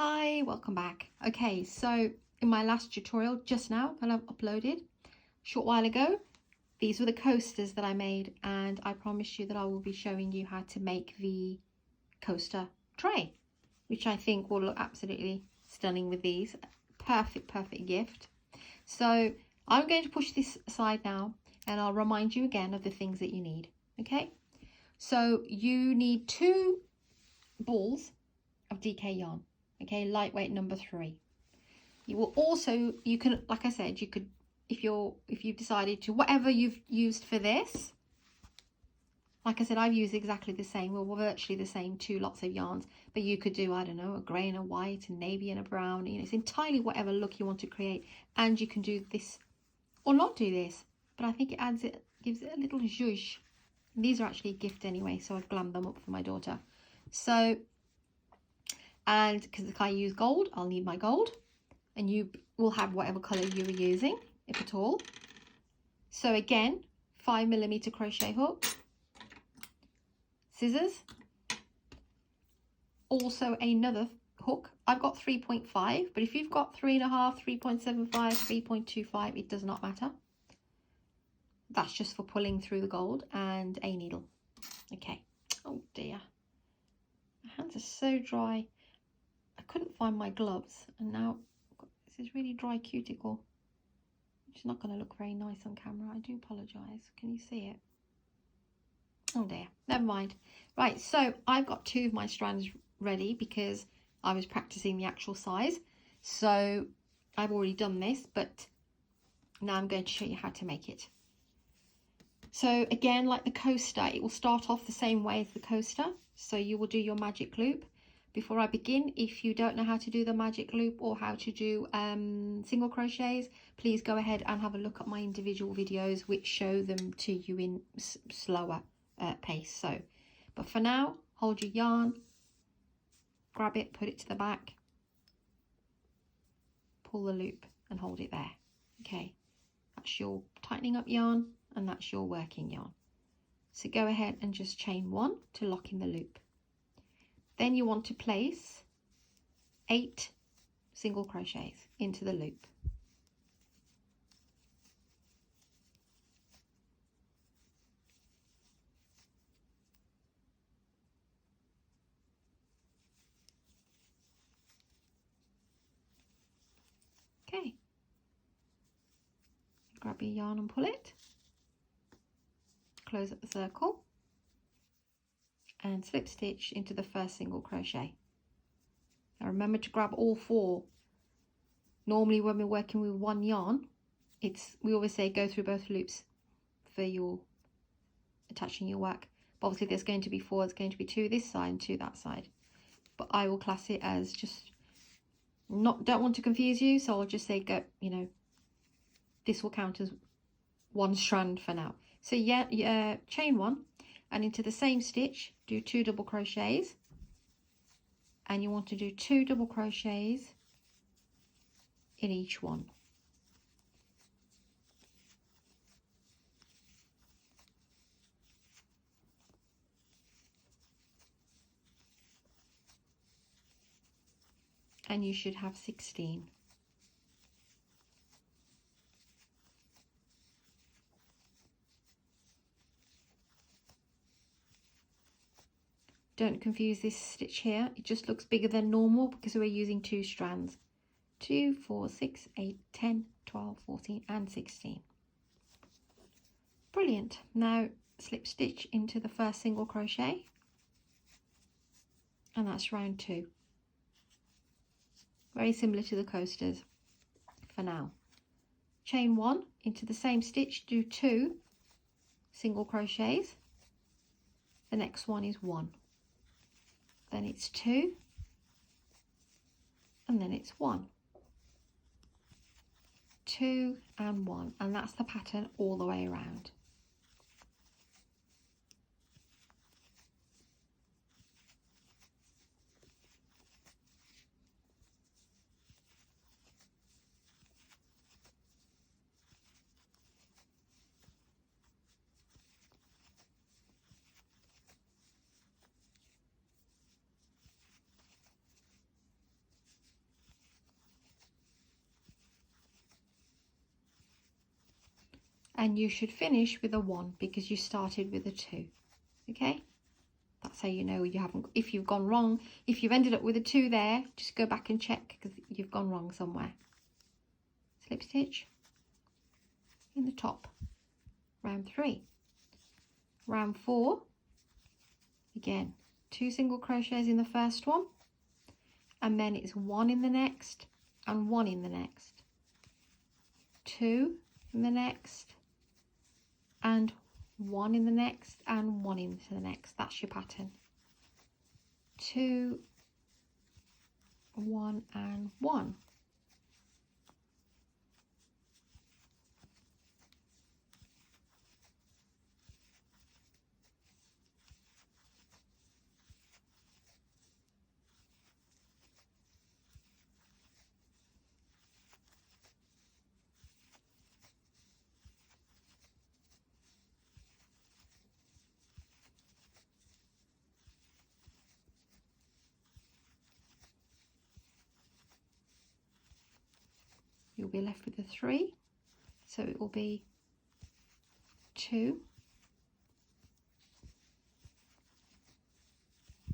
Hi, welcome back. Okay, so in my last tutorial just now that I've uploaded a short while ago, these were the coasters that I made, and I promised you that I will be showing you how to make the coaster tray, which I think will look absolutely stunning with these. Perfect gift. So I'm going to push this aside now, and I'll remind you again of the things that you need. Okay, so you need 2 balls of DK yarn. Okay, lightweight number 3. You will also, you can, like I said, you could, if you've decided to, whatever you've used for this, like I said, I've used exactly the same, well, virtually the same 2 lots of yarns, but you could do, I don't know, a grey and a white, a navy and a brown, you know, it's entirely whatever look you want to create. And you can do this or not do this, but I think it gives it a little zhuzh. These are actually a gift anyway, so I've glammed them up for my daughter. So, and because if I use gold, I'll need my gold, and you will have whatever color you were using, if at all. So again, 5mm crochet hook, scissors, also another hook. I've got 3.5, but if you've got 3.5, 3.75, 3.25, it does not matter. That's just for pulling through the gold, and a needle. Okay. Oh dear, my hands are so dry. I couldn't find my gloves, and now this is really dry cuticle. It's not going to look very nice on camera. I do apologise. Can you see it? Oh dear, never mind. Right, so I've got 2 of my strands ready because I was practicing the actual size. So I've already done this, but now I'm going to show you how to make it. So again, like the coaster, it will start off the same way as the coaster. So you will do your magic loop. Before I begin, if you don't know how to do the magic loop or how to do single crochets, please go ahead and have a look at my individual videos which show them to you in slower pace. So, but for now, hold your yarn, grab it, put it to the back, pull the loop and hold it there. Okay, that's your tightening up yarn and that's your working yarn. So go ahead and just chain 1 to lock in the loop. Then you want to place 8 single crochets into the loop. Okay. Grab your yarn and pull it. Close up the circle and slip stitch into the first single crochet. Now remember to grab all 4. Normally when we're working with 1 yarn, we always say go through both loops for your attaching your work. But obviously there's going to be 4, there's going to be 2 this side and 2 that side. But I will class it as just don't want to confuse you, so I'll just say go, you know, this will count as 1 strand for now. So yeah, chain 1 and into the same stitch do 2 double crochets, and you want to do 2 double crochets in each one. And you should have 16. Don't confuse this stitch here, it just looks bigger than normal because we're using 2 strands. 2, 4, 6, 8, 10, 12, 14 and 16. Brilliant. Now slip stitch into the first single crochet, and that's round 2. Very similar to the coasters for now. Chain 1 into the same stitch, do 2 single crochets. The next one is 1. Then it's 2, and then it's 1. 2 and 1, and that's the pattern all the way around. and you should finish with a 1 because you started with a 2. Okay, that's how you know you haven't, if you've gone wrong. If you've ended up with a 2 there, just go back and check because you've gone wrong somewhere. Slip stitch in the top, round 3. Round 4, again 2 single crochets in the first one, and then it's 1 in the next and 1 in the next, 2 in the next, and 1 in the next, and 1 into the next. That's your pattern. 2, 1 and 1. You'll be left with a 3, so it will be 2,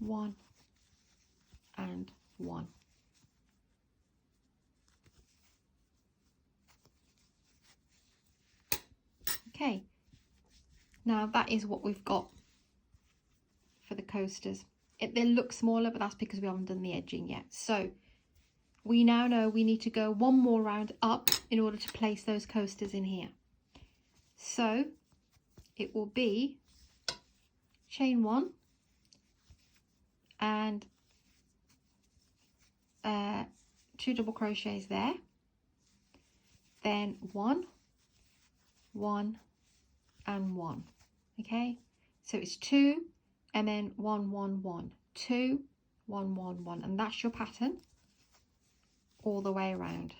1 and 1. Okay, now that is what we've got for the coasters. They look smaller, but that's because we haven't done the edging yet. So we now know we need to go 1 more round up in order to place those coasters in here. So it will be chain 1 and 2 double crochets there, then 1, 1 and 1. Okay, so it's 2 and then 1, 1, 1, 2, 1, 1, 1, and that's your pattern all the way around.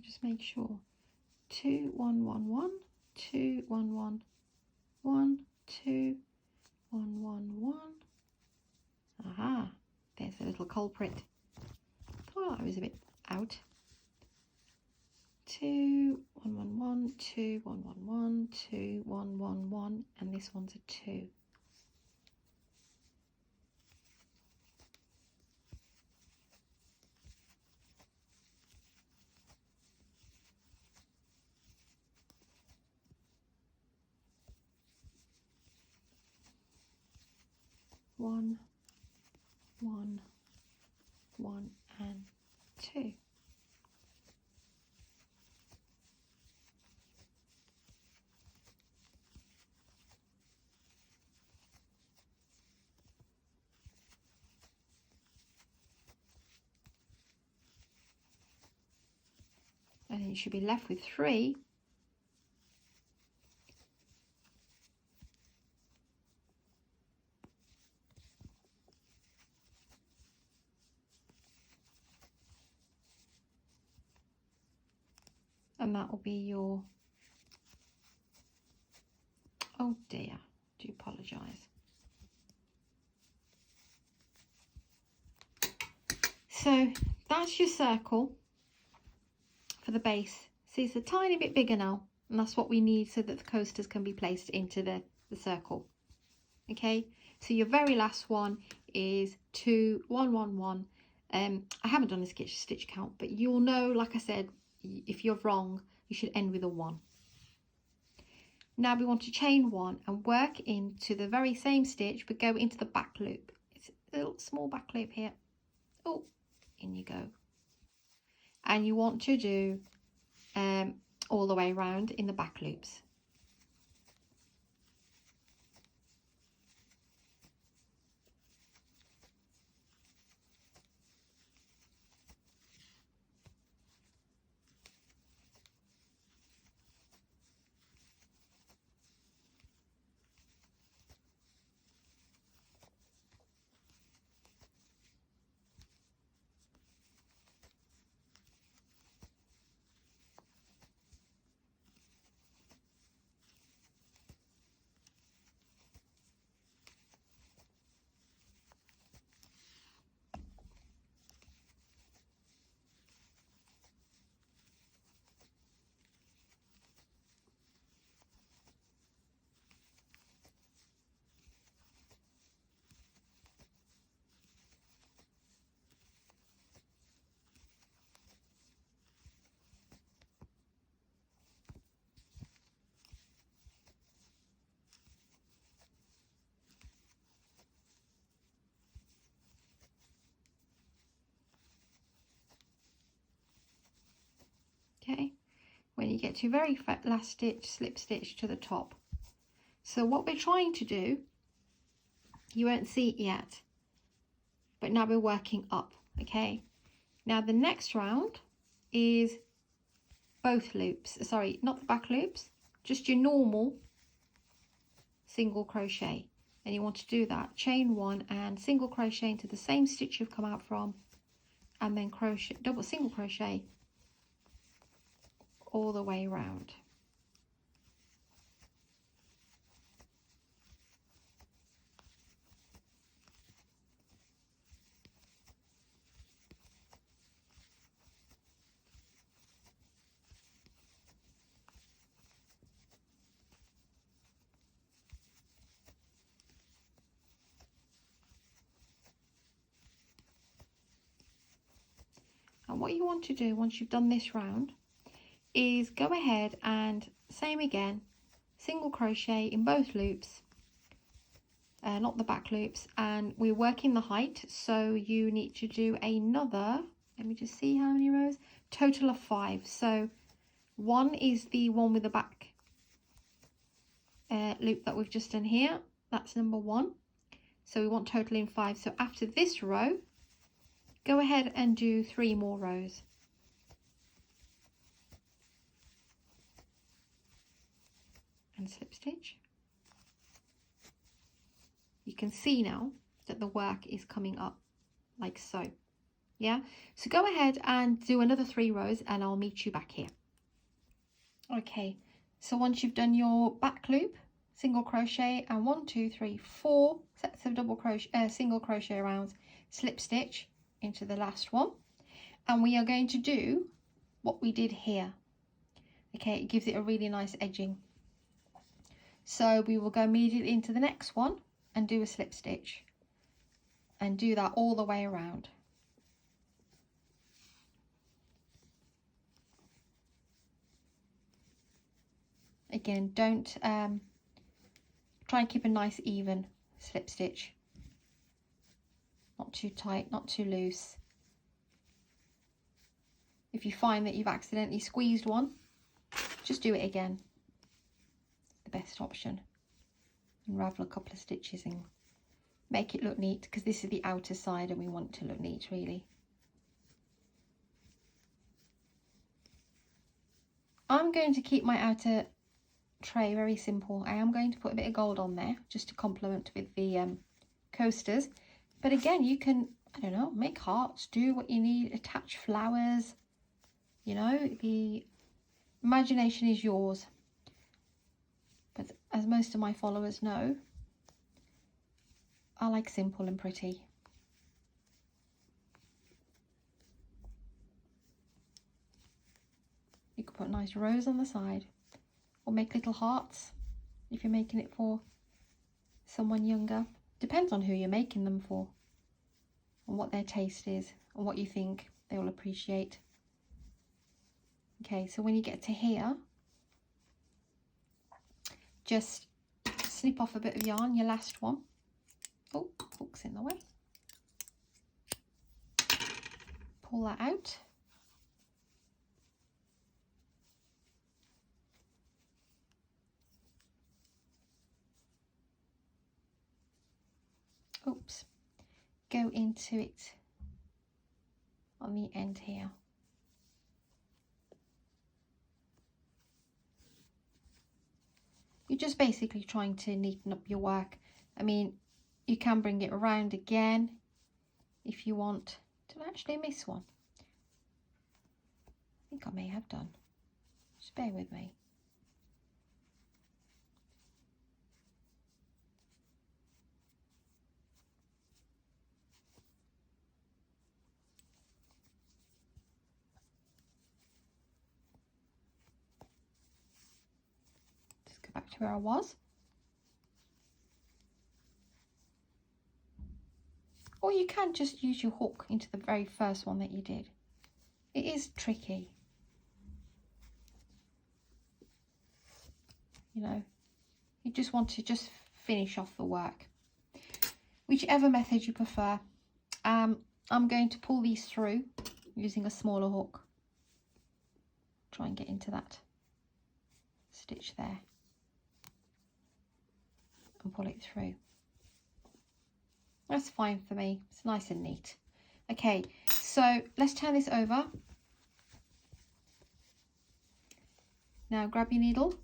Just make sure 2, 1, 1, 1, 2, 1, 1, 1, 2, 1, 1, 1. Aha, there's a little culprit. Oh, I was a bit out. 2, 1, 1, 1, 2, 1, 1, 1, 2, 1, 1, 1, and this one's a 2. One, 1, 1 and 2. And then you should be left with 3. And that will be your, oh dear, do apologise. So that's your circle for the base. See, it's a tiny bit bigger now, and that's what we need so that the coasters can be placed into the circle. Okay, so your very last one is 2, 1, 1, 1. I haven't done a stitch count, but you'll know, like I said, if you're wrong, you should end with a 1. Now we want to chain 1 and work into the very same stitch, but go into the back loop. It's a little small back loop here. Oh, in you go. and you want to do all the way around in the back loops. Okay, when you get to very last stitch, slip stitch to the top. So what we're trying to do, you won't see it yet, but now we're working up. Okay, now the next round is both loops, sorry, not the back loops, just your normal single crochet. And you want to do that, chain one and single crochet into the same stitch you've come out from, and then crochet, double single crochet all the way around. And what you want to do once you've done this round is go ahead and same again, single crochet in both loops, not the back loops, and we're working the height, so you need to do another, let me just see how many rows, total of 5. So one is the one with the back loop that we've just done here, that's number 1, so we want total in 5. So after this row, go ahead and do 3 more rows. And slip stitch. You can see now that the work is coming up like so. Yeah, so go ahead and do another 3 rows and I'll meet you back here. Okay, so once you've done your back loop, single crochet, and 1, 2, 3, 4 sets of double crochet, single crochet rounds, slip stitch into the last one, and we are going to do what we did here. Okay, it gives it a really nice edging. So we will go immediately into the next one and do a slip stitch and do that all the way around. Again, don't try and keep a nice even slip stitch. Not too tight, not too loose. If you find that you've accidentally squeezed one, just do it again. The best option. Unravel a couple of stitches and make it look neat, because this is the outer side and we want to look neat really. I'm going to keep my outer tray very simple. I am going to put a bit of gold on there just to complement with the coasters, but again you can, I don't know, make hearts, do what you need, attach flowers, you know, the imagination is yours. But as most of my followers know, I like simple and pretty. You could put a nice rose on the side, or make little hearts if you're making it for someone younger. Depends on who you're making them for, and what their taste is, and what you think they will appreciate. Okay, so when you get to here, just snip off a bit of yarn, your last one. Oh, hook's in the way. Pull that out. oops, go into it on the end here. You're just basically trying to neaten up your work. I mean, you can bring it around again if you want. Did I actually miss one? I think I may have done. Just bear with me. Just go back to where I was. Or you can just use your hook into the very first one that you did. It is tricky. You know, you just want to just finish off the work. Whichever method you prefer. I'm going to pull these through using a smaller hook. Try and get into that stitch there. And pull it through. That's fine for me. It's nice and neat. Okay, so let's turn this over. Now grab your needle.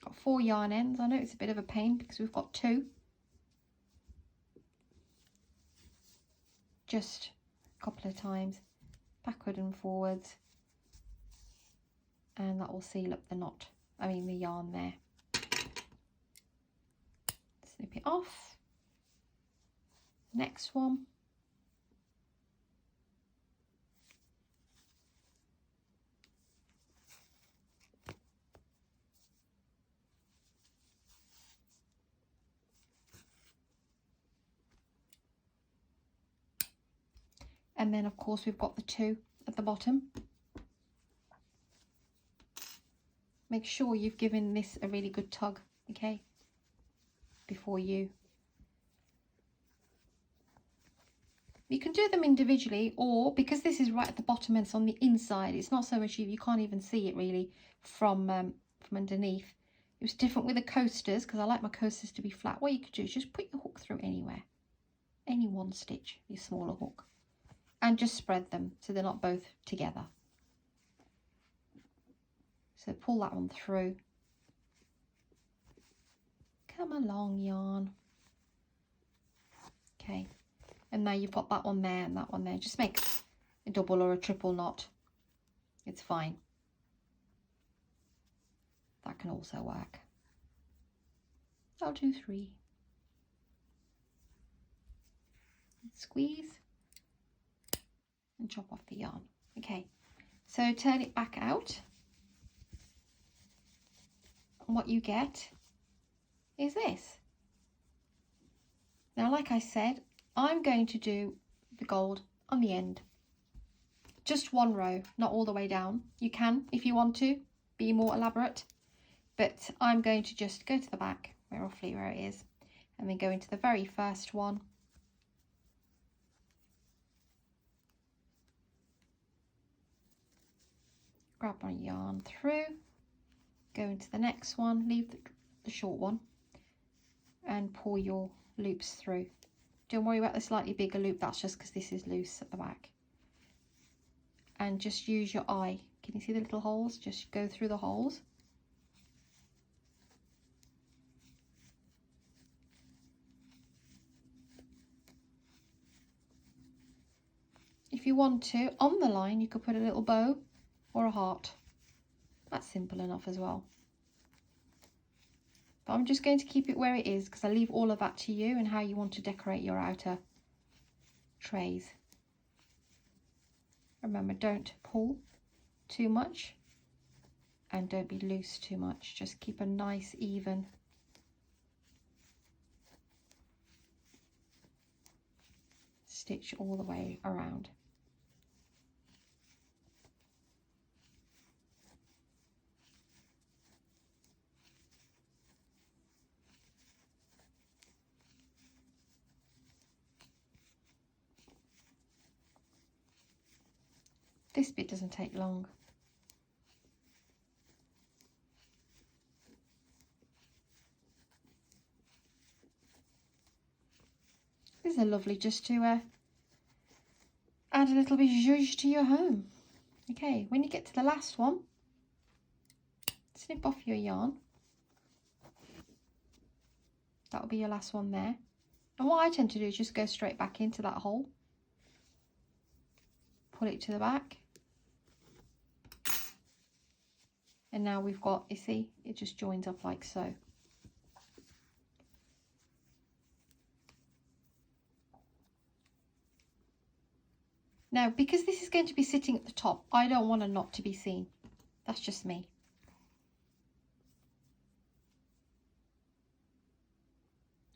Got 4 yarn ends. I know it's a bit of a pain because we've got 2. Just a couple of times, backward and forwards, and that will seal up the knot. I mean the yarn there. Snip it off. Next one. And then of course we've got the 2 at the bottom. Make sure you've given this a really good tug, okay, before you can do them individually, or because this is right at the bottom and it's on the inside, it's not so much you can't even see it really from underneath. It was different with the coasters because I like my coasters to be flat. What you could do is just put your hook through anywhere, any one stitch, your smaller hook, and just spread them so they're not both together. So pull that one through. Come along, yarn. Okay, and now you've got that one there and that one there. Just make a double or a triple knot. It's fine. That can also work. I'll do 3. Squeeze and chop off the yarn. Okay, so turn it back out. And what you get is this. Now, like I said, I'm going to do the gold on the end. Just 1 row, not all the way down. You can, if you want to, be more elaborate. But I'm going to just go to the back, roughly where it is, and then go into the very first one. Grab my yarn through, go into the next one, leave the short one, and pull your loops through. Don't worry about the slightly bigger loop, that's just because this is loose at the back. And just use your eye. Can you see the little holes? Just go through the holes. If you want to, on the line, you could put a little bow or a heart. That's simple enough as well. But I'm just going to keep it where it is because I leave all of that to you and how you want to decorate your outer trays. Remember, don't pull too much and don't be loose too much. Just keep a nice even stitch all the way around. This bit doesn't take long. These are lovely just to add a little bit of zhuzh to your home. Okay, when you get to the last one, snip off your yarn. That'll be your last one there. And what I tend to do is just go straight back into that hole. Pull it to the back. And now we've got, you see, it just joins up like so. Now, because this is going to be sitting at the top, I don't want a knot to be seen. That's just me.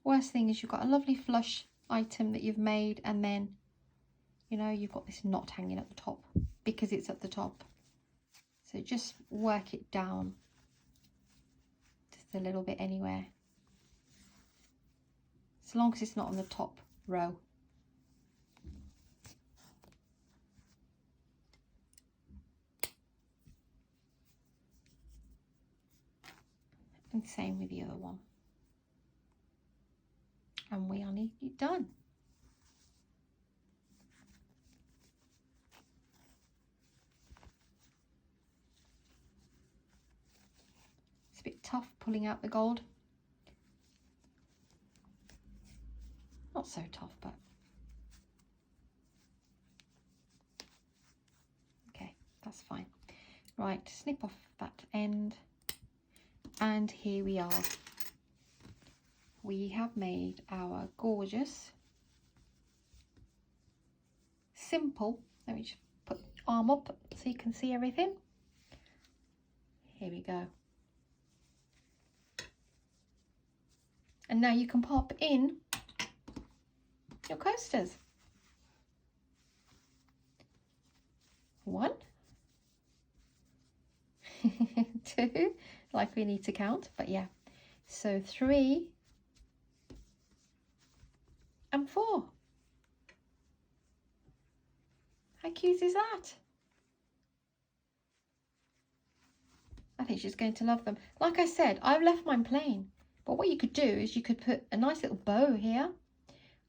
Worst thing is you've got a lovely flush item that you've made, and then, you know, you've got this knot hanging at the top because it's at the top. So just work it down just a little bit anywhere, as long as it's not on the top row. And same with the other one. And we are nearly done. It's a bit tough pulling out the gold. Not so tough, but okay, that's fine. Right, snip off that end. And here we are. We have made our gorgeous, simple, let me just put the arm up so you can see everything. Here we go. And now you can pop in your coasters. 1, 2, like we need to count, but yeah. So 3 and 4. How cute is that? I think she's going to love them. Like I said, I've left mine plain, but what you could do is you could put a nice little bow here,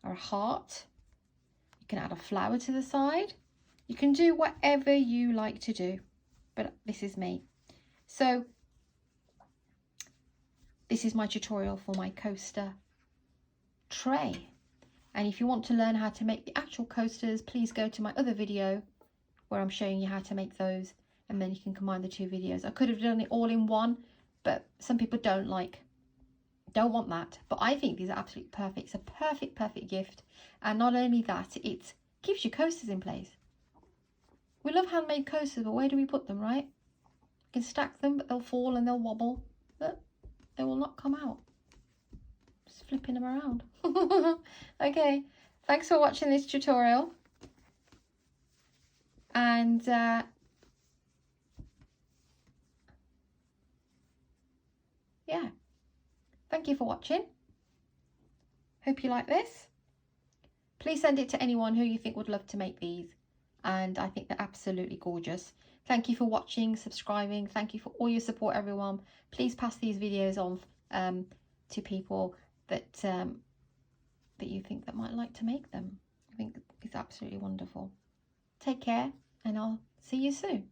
or a heart. You can add a flower to the side. You can do whatever you like to do, but this is me. So this is my tutorial for my coaster tray. And if you want to learn how to make the actual coasters, please go to my other video where I'm showing you how to make those, and then you can combine the 2 videos. I could have done it all in one, but some people don't want that. But I think these are absolutely perfect. It's a perfect gift. And not only that, it keeps your coasters in place. We love handmade coasters, but where do we put them, right? You can stack them, but they'll fall and they'll wobble. But they will not come out. Just flipping them around. Okay, thanks for watching this tutorial. And yeah, thank you for watching. Hope you like this. Please send it to anyone who you think would love to make these. And I think they're absolutely gorgeous. Thank you for watching, subscribing. Thank you for all your support, everyone. Please pass these videos on to people that that you think that might like to make them. I think it's absolutely wonderful. Take care, and I'll see you soon.